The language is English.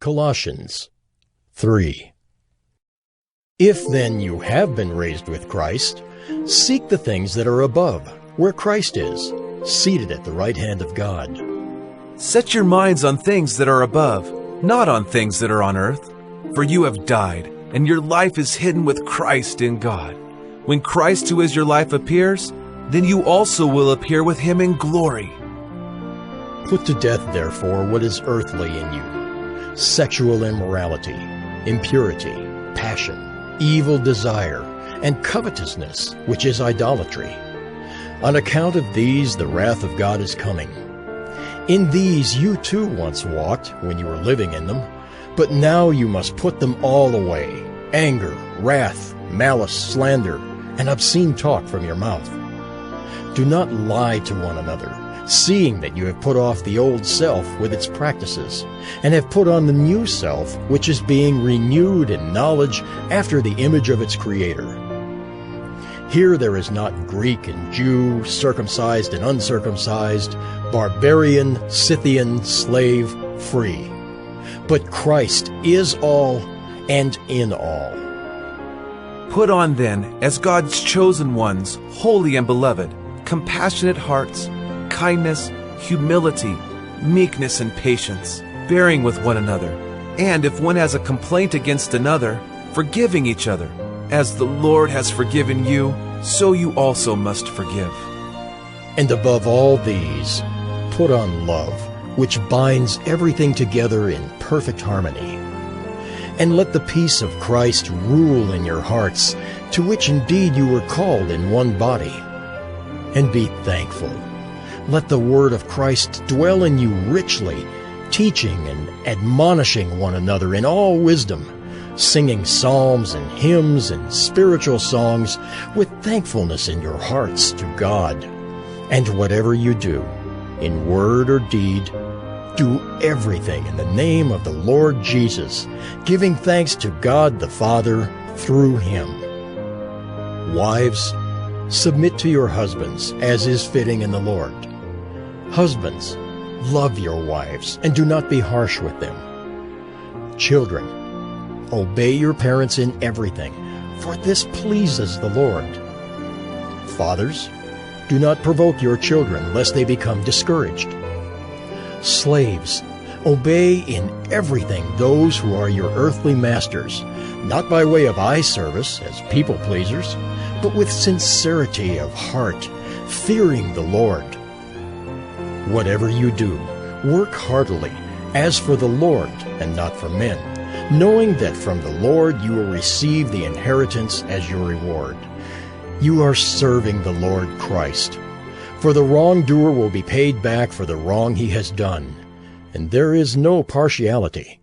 Colossians 3. If then you have been raised with Christ, seek the things that are above, where Christ is, seated at the right hand of God. Set your minds on things that are above, not on things that are on earth. For you have died, and your life is hidden with Christ in God. When Christ, who is your life, appears, then you also will appear with him in glory. Put to death, therefore, what is earthly in you: sexual immorality, impurity, passion, evil desire, and covetousness, which is idolatry. On account of these the wrath of God is coming. In these you too once walked when you were living in them, but now you must put them all away: anger, wrath, malice, slander, and obscene talk from your mouth. Do not lie to one another, seeing that you have put off the old self with its practices, and have put on the new self, which is being renewed in knowledge after the image of its Creator. Here there is not Greek and Jew, circumcised and uncircumcised, barbarian, Scythian, slave, free. But Christ is all and in all. Put on then, as God's chosen ones, holy and beloved, compassionate hearts, kindness, humility, meekness, and patience, bearing with one another, and if one has a complaint against another, forgiving each other. As the Lord has forgiven you, so you also must forgive. And above all these, put on love, which binds everything together in perfect harmony. And let the peace of Christ rule in your hearts, to which indeed you were called in one body. And be thankful. Let the word of Christ dwell in you richly, teaching and admonishing one another in all wisdom, singing psalms and hymns and spiritual songs with thankfulness in your hearts to God. And whatever you do, in word or deed, do everything in the name of the Lord Jesus, giving thanks to God the Father through him. Wives, submit to your husbands, as is fitting in the Lord. Husbands, love your wives, and do not be harsh with them. Children, obey your parents in everything, for this pleases the Lord. Fathers, do not provoke your children, lest they become discouraged. Slaves, obey in everything those who are your earthly masters, not by way of eye service as people pleasers, but with sincerity of heart, fearing the Lord. Whatever you do, work heartily, as for the Lord and not for men, knowing that from the Lord you will receive the inheritance as your reward. You are serving the Lord Christ. For the wrongdoer will be paid back for the wrong he has done, and there is no partiality.